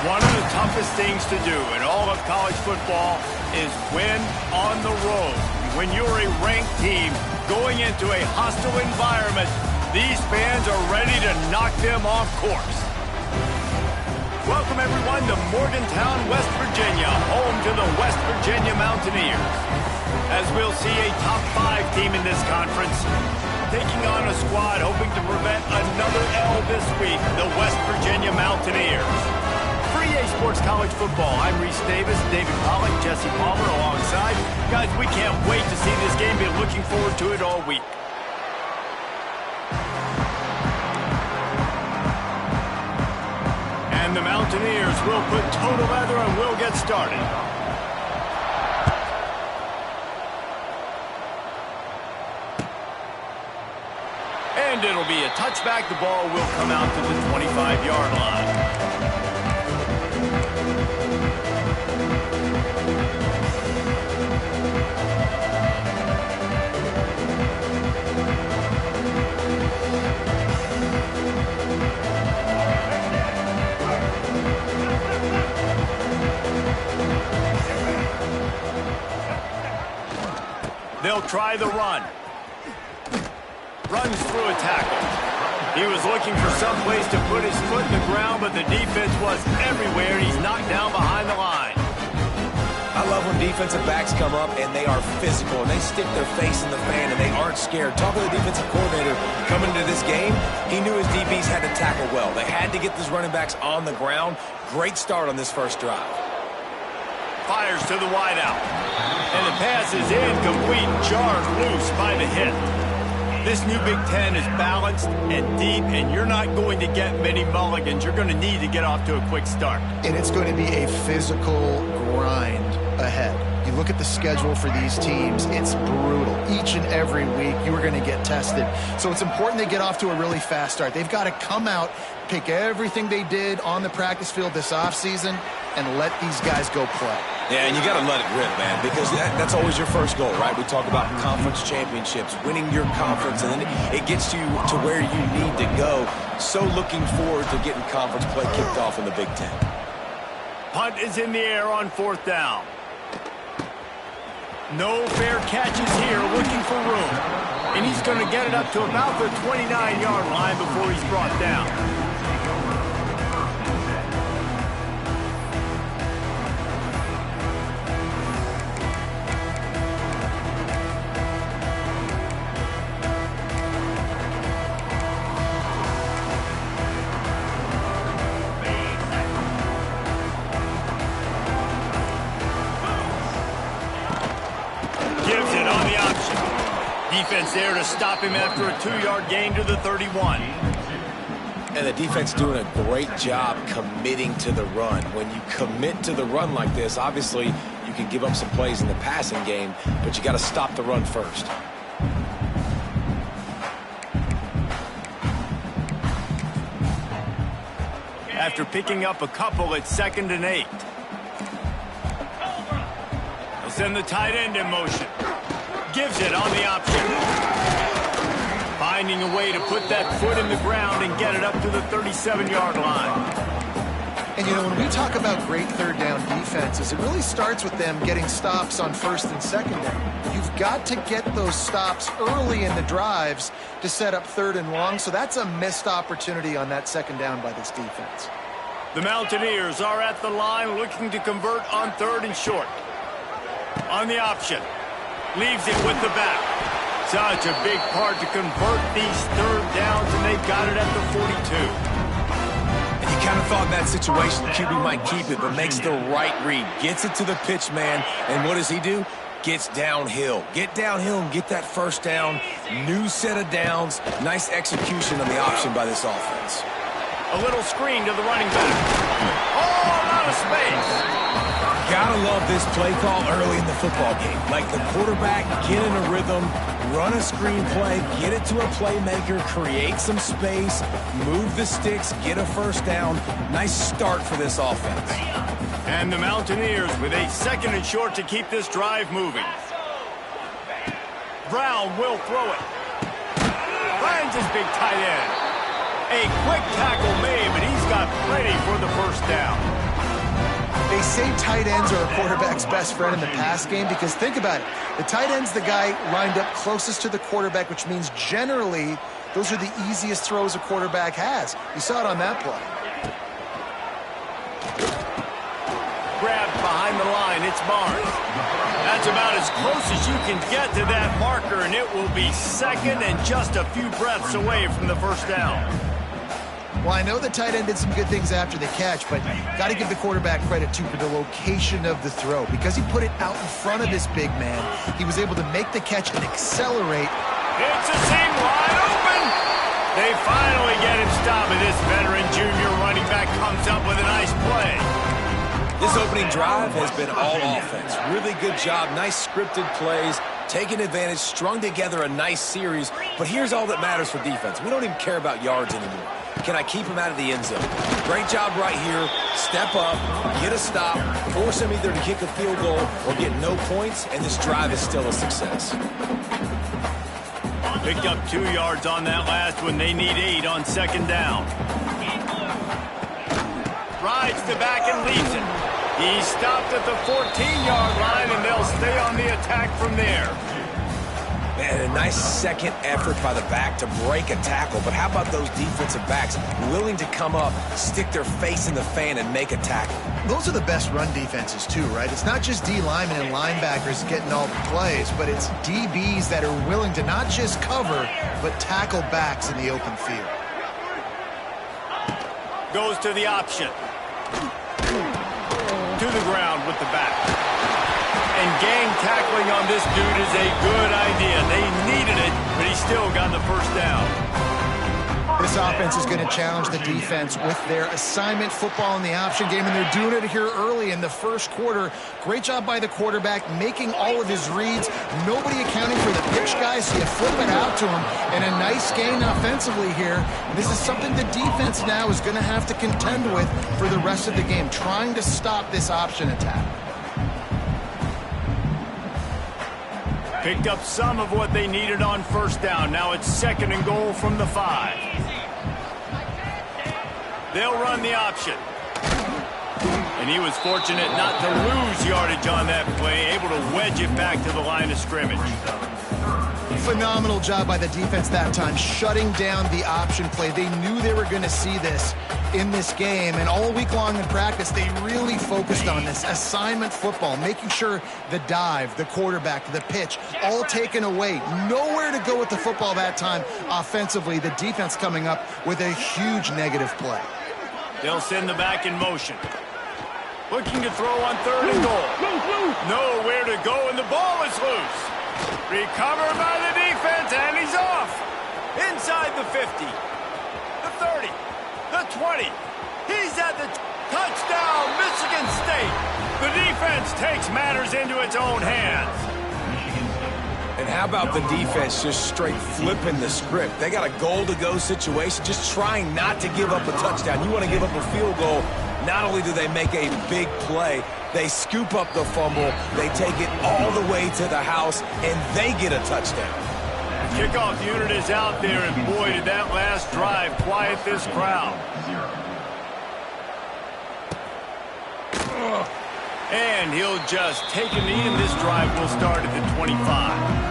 One of the toughest things to do in all of college football is win on the road. When you're a ranked team going into a hostile environment, these fans are ready to knock them off course. Welcome, everyone, to Morgantown, West Virginia, home to the West Virginia Mountaineers. As we'll see a top 5 team in this conference, taking on a squad hoping to prevent another L this week, the West Virginia Mountaineers. For EA Sports College Football, I'm Reese Davis, David Pollack, Jesse Palmer alongside. Guys, we can't wait to see this game. Been looking forward to it all week. And the Mountaineers will put toe to leather and we'll get started. And it'll be a touchback. The ball will come out to the 25-yard line. They'll try the run. Runs through a tackle. He was looking for some place to put his foot in the ground, but the defense was everywhere. He's knocked down behind the line. I love when defensive backs come up and they are physical and they stick their face in the fan and they aren't scared. Talk to the defensive coordinator coming into this game. He knew his DBs had to tackle well. They had to get these running backs on the ground. Great start on this first drive. Fires to the wideout. And the pass is incomplete, jarred loose by the hit. This new Big Ten is balanced and deep, and you're not going to get many mulligans. You're going to need to get off to a quick start. And it's going to be a physical grind ahead. You look at the schedule for these teams, it's brutal. Each and every week, you are going to get tested. So it's important they get off to a really fast start. They've got to come out, pick everything they did on the practice field this offseason, and let these guys go play. Yeah, and you got to let it rip, man, because that's always your first goal, right? We talk about conference championships, winning your conference, and then it gets you to where you need to go. So looking forward to getting conference play kicked off in the Big Ten. Punt is in the air on 4th down. No fair catches here, looking for room. And he's going to get it up to about the 29-yard line before he's brought down. Defense there to stop him after a 2-yard gain to the 31. And the defense doing a great job committing to the run. When you commit to the run like this, obviously you can give up some plays in the passing game, but you got to stop the run first. After picking up a couple, it's 2nd and 8. They'll send the tight end in motion. Gives it on the option. Finding a way to put that foot in the ground and get it up to the 37-yard line. And, you know, when we talk about great third down defenses, it really starts with them getting stops on 1st and 2nd down. You've got to get those stops early in the drives to set up 3rd and long, so that's a missed opportunity on that 2nd down by this defense. The Mountaineers are at the line looking to convert on 3rd and short. On the option. Leaves it with the back. Such a big part to convert these 3rd downs, and they've got it at the 42. And you kind of thought in that situation the QB might keep it, but makes the right read. Gets it to the pitch man, and what does he do? Gets downhill. Get downhill and get that 1st down. New set of downs. Nice execution on the option by this offense. A little screen to the running back. Oh, out of space. Gotta love this play call early in the football game. Like the quarterback, get in a rhythm, run a screen play, get it to a playmaker, create some space, move the sticks, get a 1st down. Nice start for this offense. And the Mountaineers with a 2nd and short to keep this drive moving. Brown will throw it. Finds his big tight end. A quick tackle made, but he's got plenty for the 1st down. say tight ends are a quarterback's best friend in the pass game because think about it. The tight end's the guy lined up closest to the quarterback, which means generally those are the easiest throws a quarterback has. You saw it on that play. Grabbed behind the line, it's Barnes. That's about as close as you can get to that marker, and it will be second and just a few breaths away from the first down. Well, I know the tight end did some good things after the catch, but got to give the quarterback credit, too, for the location of the throw. Because he put it out in front of this big man, he was able to make the catch and accelerate. It's a seam wide open. They finally get him stopped, and this veteran junior running back comes up with a nice play. This opening drive has been all offense. Really good job, nice scripted plays, taking advantage, strung together a nice series. But here's all that matters for defense. We don't even care about yards anymore. Can I keep him out of the end zone? Great job right here. Step up, get a stop, force him either to kick a field goal or get no points, and this drive is still a success. Picked up 2 yards on that last one. They need 8 on second down. Rides the back and leaves it. He stopped at the 14-yard line, and they'll stay on the attack from there. Man, a nice second effort by the back to break a tackle. But how about those defensive backs willing to come up, stick their face in the fan, and make a tackle? Those are the best run defenses, too, right? It's not just D linemen and linebackers getting all the plays, but it's DBs that are willing to not just cover, but tackle backs in the open field. Goes to the option. To the ground with the back. And gang tackling on this dude is a good idea. They needed it, but he still got the first down. This offense is going to challenge the defense with their assignment football in the option game, and they're doing it here early in the first quarter. Great job by the quarterback, making all of his reads. Nobody accounting for the pitch guys, so you flip it out to him, and a nice gain offensively here. This is something the defense now is going to have to contend with for the rest of the game, trying to stop this option attack. Picked up some of what they needed on first down. Now it's second and goal from the 5. They'll run the option. And he was fortunate not to lose yardage on that play, able to wedge it back to the line of scrimmage. Phenomenal job by the defense that time, shutting down the option play. They knew they were going to see this in this game, and all week long in practice, they really focused on this assignment football, making sure the dive, the quarterback, the pitch, all taken away. Nowhere to go with the football that time offensively. The defense coming up with a huge negative play. They'll send the back in motion. Looking to throw on third and goal. Nowhere to go, and the ball is loose. Recovered by the defense, and he's off. Inside the 50, the 30, the 20. He's at the touchdown, Michigan State. The defense takes matters into its own hands. And how about the defense just straight flipping the script? They got a goal-to-go situation, just trying not to give up a touchdown. You want to give up a field goal, not only do they make a big play, they scoop up the fumble, they take it all the way to the house, and they get a touchdown. Kickoff unit is out there, and boy, did that last drive quiet this crowd. And he'll just take a knee, and this drive will start at the 25.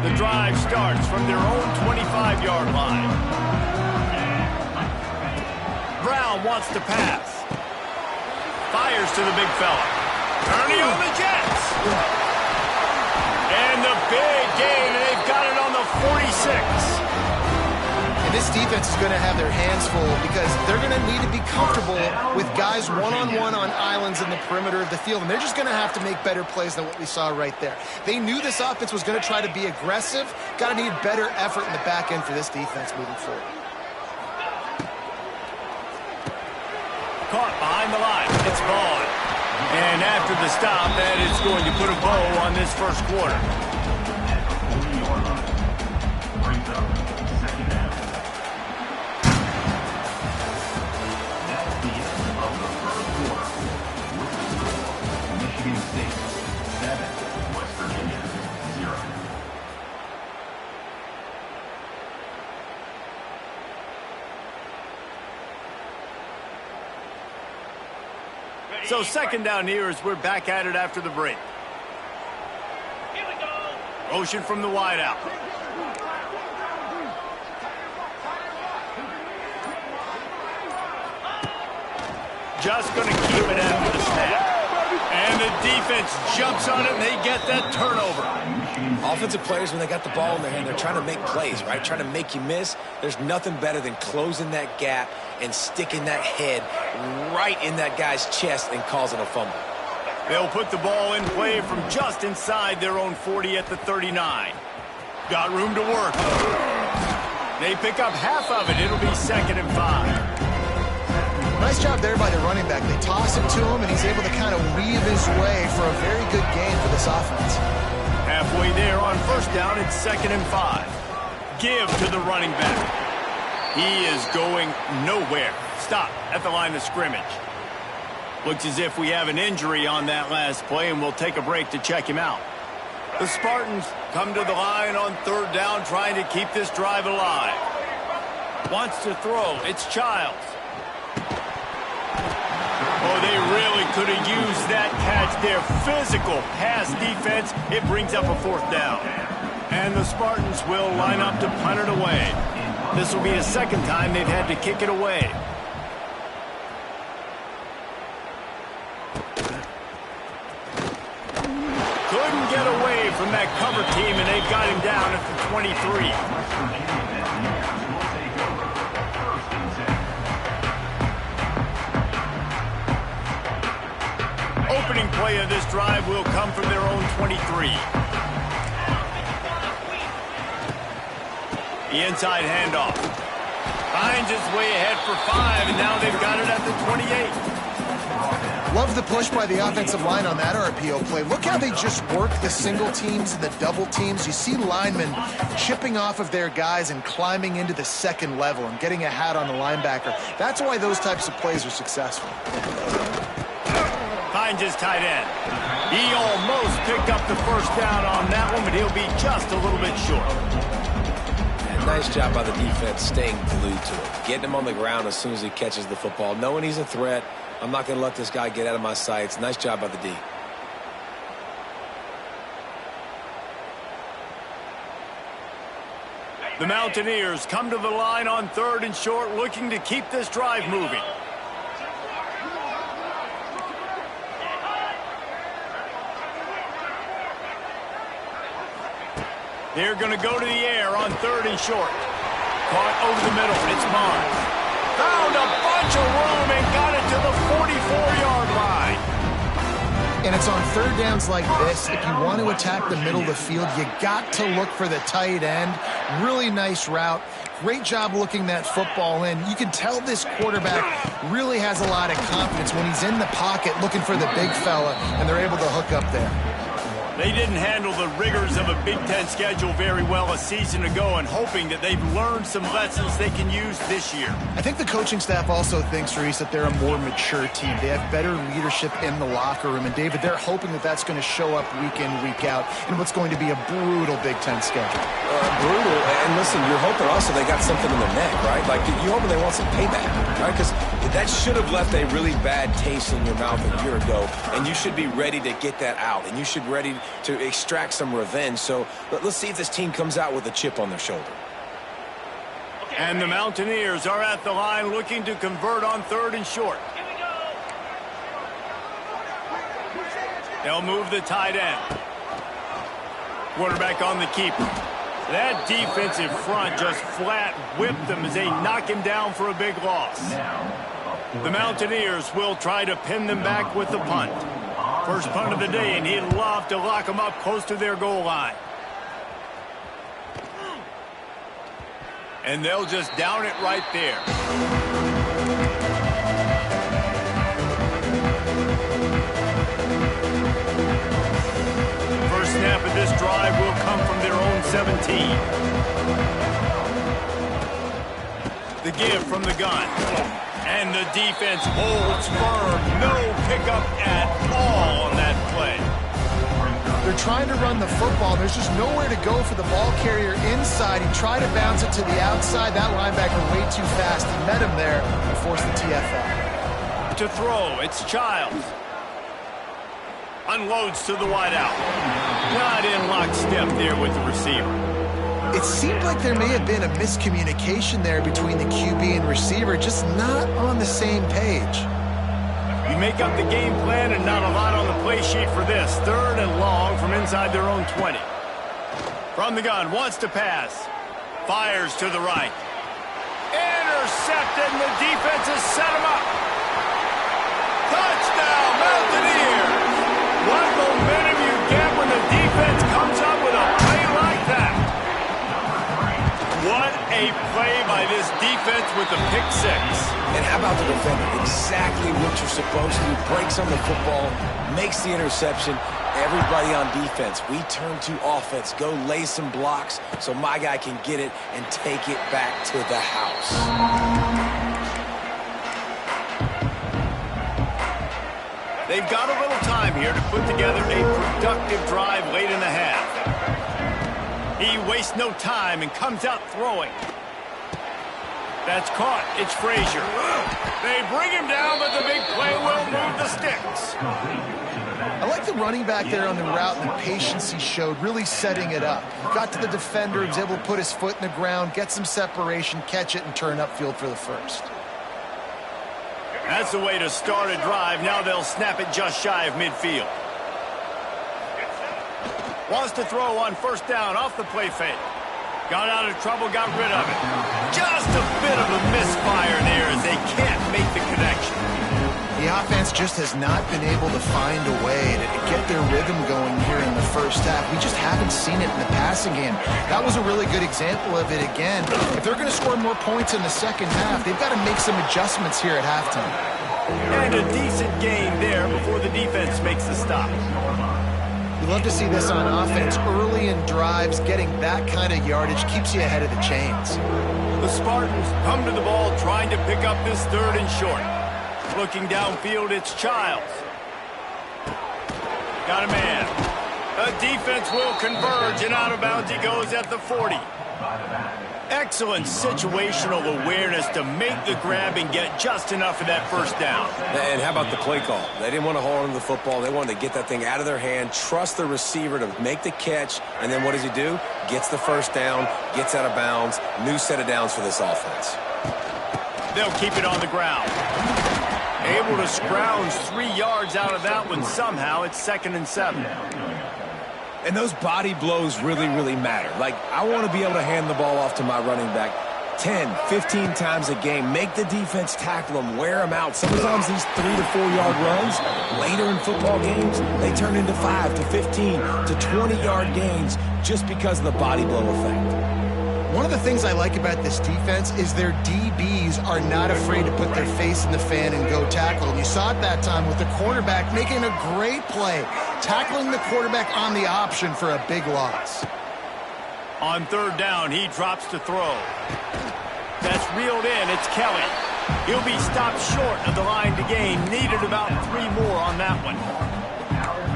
The drive starts from their own 25-yard line. Brown wants to pass. Fires to the big fella. Ernie on the Jets. And the big gain, and they've got it on the 46. And this defense is going to have their hands full because they're going to need to be comfortable with guys one-on-one on islands in the perimeter of the field, and they're just going to have to make better plays than what we saw right there. They knew this offense was going to try to be aggressive. Got to need better effort in the back end for this defense moving forward. Caught behind the line. It's Vaughn. And after the stop, that is going to put a bow on this first quarter. So second down here as we're back at it after the break. Motion from the wideout. Just going to keep it after the snap. And the defense jumps on it, and they get that turnover. Offensive players, when they got the ball in their hand, they're trying to make plays, right? Trying to make you miss. There's nothing better than closing that gap and sticking that head right in that guy's chest and causing a fumble. They'll put the ball in play from just inside their own 40 at the 39. Got room to work. They pick up half of it. It'll be 2nd and 5. Nice job there by the running back. They toss it to him, and he's able to kind of weave his way for a very good gain for this offense. Halfway there on first down, it's 2nd and 5. Give to the running back. He is going nowhere. Stop at the line of scrimmage. Looks as if we have an injury on that last play, and we'll take a break to check him out. The Spartans come to the line on 3rd down, trying to keep this drive alive. Wants to throw. It's Childs. Oh, they really could have used that catch there. Physical pass defense. It brings up a 4th down. And the Spartans will line up to punt it away. This will be the 2nd time they've had to kick it away. Couldn't get away from that cover team, and they've got him down at the 23. Opening play of this drive will come from their own 23. The inside handoff. Finds his way ahead for 5, and now they've got it at the 28. Love the push by the offensive line on that RPO play. Look how they just work the single teams and the double teams. You see linemen chipping off of their guys and climbing into the 2nd level and getting a hat on the linebacker. That's why those types of plays are successful. Finds his tight end. He almost picked up the first down on that one, but he'll be just a little bit short. And nice job by the defense staying glued to it. Getting him on the ground as soon as he catches the football. Knowing he's a threat, I'm not going to let this guy get out of my sights. Nice job by the D. The Mountaineers come to the line on 3rd and short, looking to keep this drive moving. They're going to go to the air on 3rd and short. Caught over the middle. It's Barnes. Found a bunch of room and got it to the 44-yard line. And it's on 3rd downs like this. If you want to attack the middle of the field, you got to look for the tight end. Really nice route. Great job looking that football in. You can tell this quarterback really has a lot of confidence when he's in the pocket looking for the big fella, and they're able to hook up there. They didn't handle the rigors of a Big Ten schedule very well a season ago, and hoping that they've learned some lessons they can use this year. I think the coaching staff also thinks, Reese, that they're a more mature team. They have better leadership in the locker room. And, David, they're hoping that that's going to show up week in, week out in what's going to be a brutal Big Ten schedule. Brutal. And, listen, you're hoping also they got something in their neck, right? Like, you're hoping they want some payback, right? Because that should have left a really bad taste in your mouth a year ago, and you should be ready to get that out, and you should be ready to extract some revenge. So let's see if this team comes out with a chip on their shoulder. And the Mountaineers are at the line looking to convert on 3rd and short. They'll move the tight end. Quarterback on the keeper. That defensive front just flat whipped them as they knock him down for a big loss. The Mountaineers will try to pin them back with the punt. First punt of the day, and he'd love to lock them up close to their goal line. And they'll just down it right there. First snap of this drive will come from their own 17. The give from the gun. And the defense holds firm. No pickup at all on that play. They're trying to run the football. There's just nowhere to go for the ball carrier inside. He tried to bounce it to the outside. That linebacker way too fast. He met him there and forced the TFL. to throw. It's Childs. Unloads to the wideout. Not in lockstep there with the receiver. It seemed like there may have been a miscommunication there between the QB and receiver, just not on the same page. You make up the game plan and not a lot on the play sheet for this. 3rd and long from inside their own 20. From the gun, wants to pass. Fires to the right. Intercepted, and the defense has set him up. Touchdown, Mountaineers! What momentum you get when the defense comes up with a play like that. What a play by this defense with the pick 6. And how about the defender? Exactly what you're supposed to do. Breaks on the football, makes the interception. Everybody on defense, we turn to offense. Go lay some blocks so my guy can get it and take it back to the house. They've got a little time here to put together a productive drive late in the half. He wastes no time and comes out throwing. That's caught. It's Frazier. They bring him down, but the big play will move the sticks. I like the running back there on the route and the patience he showed, really setting it up. Got to the defender, was able to put his foot in the ground, get some separation, catch it, and turn upfield for the first. That's the way to start a drive. Now they'll snap it just shy of midfield. Wants to throw on 1st down off the play fake. Got out of trouble, got rid of it. Just a bit of a misfire there as they can't make the connection. The offense just has not been able to find a way to get their rhythm going here in the first half. We just haven't seen it in the passing game. That was a really good example of it again. If they're going to score more points in the second half, they've got to make some adjustments here at halftime. And a decent gain there before the defense makes the stop. You love to see this on offense. Early in drives, getting that kind of yardage keeps you ahead of the chains. The Spartans come to the ball trying to pick up this 3rd and short. Looking downfield, it's Childs. Got a man. The defense will converge, and out of bounds he goes at the 40. Excellent situational awareness to make the grab and get just enough of that 1st down. And how about the play call? They didn't want to hold on to the football. They wanted to get that thing out of their hand, trust the receiver to make the catch, and then what does he do? Gets the 1st down, gets out of bounds. New set of downs for this offense. They'll keep it on the ground. Able to scrounge 3 yards out of that one somehow. It's 2nd and 7. And those body blows really, really matter. Like, I want to be able to hand the ball off to my running back 10, 15 times a game. Make the defense tackle them, wear them out. Sometimes these 3 to 4 yard runs, later in football games, they turn into 5 to 15 to 20 yard gains just because of the body blow effect. One of the things I like about this defense is their DBs are not afraid to put their face in the fan and go tackle. And you saw it that time with the quarterback making a great play, tackling the quarterback on the option for a big loss. On 3rd down, he drops to throw. That's reeled in. It's Kelly. He'll be stopped short of the line to gain. Needed about 3 more on that one.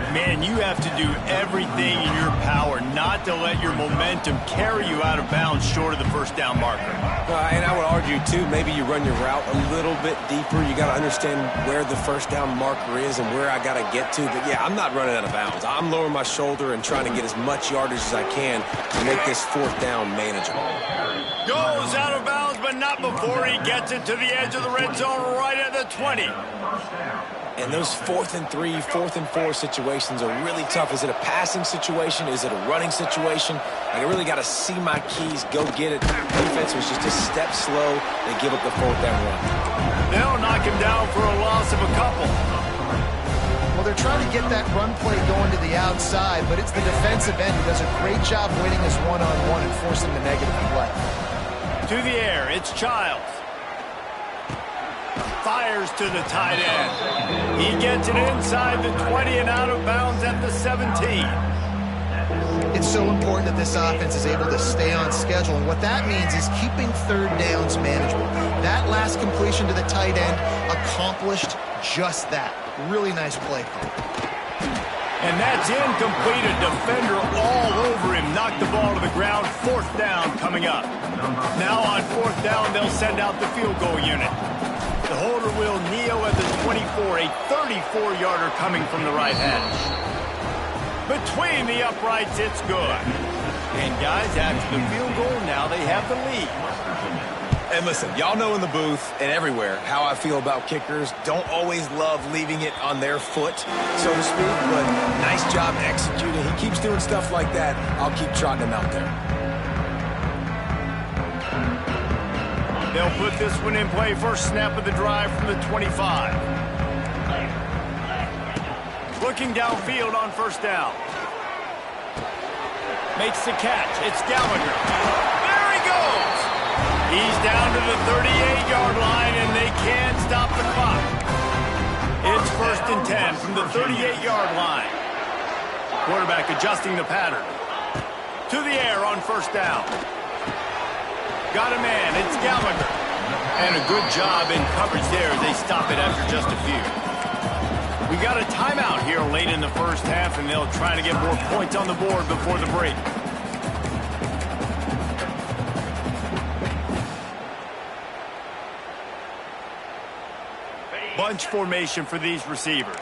Man, you have to do everything in your power not to let your momentum carry you out of bounds short of the 1st down marker. And I would argue, too, maybe you run your route a little bit deeper. You got to understand where the 1st down marker is and where I got to get to. But, yeah, I'm not running out of bounds. I'm lowering my shoulder and trying to get as much yardage as I can to make this 4th down manageable. Goes out of bounds, but not before he gets it to the edge of the red zone right at the 20. And those 4th and 3, 4th and 4 situations are really tough. Is it a passing situation? Is it a running situation? Like, I really got to see my keys, go get it. Defense was just a step slow. They give up the 4th down run. They'll knock him down for a loss of a couple. Well, they're trying to get that run play going to the outside, but it's the defensive end who does a great job winning his one-on-one and forcing the negative play. To the air, it's Childs. Fires to the tight end. He gets it inside the 20 and out of bounds at the 17. It's so important that this offense is able to stay on schedule, and what that means is keeping 3rd downs manageable. That last completion to the tight end accomplished just that. Really nice play call. And that's incomplete. A defender all over him. Knocked the ball to the ground. 4th down coming up. Now on 4th down, they'll send out the field goal unit. The holder will kneel at the 24, a 34-yarder coming from the right hash. Between the uprights, it's good. And guys, after the field goal, now they have the lead. And listen, y'all know in the booth and everywhere how I feel about kickers. Don't always love leaving it on their foot, so to speak, but nice job executing. He keeps doing stuff like that. I'll keep trotting him out there. They'll put this one in play. First snap of the drive from the 25. Looking downfield on first down. Makes the catch. It's Gallagher. There he goes. He's down to the 38-yard line, and they can't stop the clock. It's 1st and 10 from the 38-yard line. Quarterback adjusting the pattern. To the air on first down. Got a man. It's Gallagher. And a good job in coverage there as they stop it after just a few. We got a timeout here late in the first half, and they'll try to get more points on the board before the break. Bunch formation for these receivers.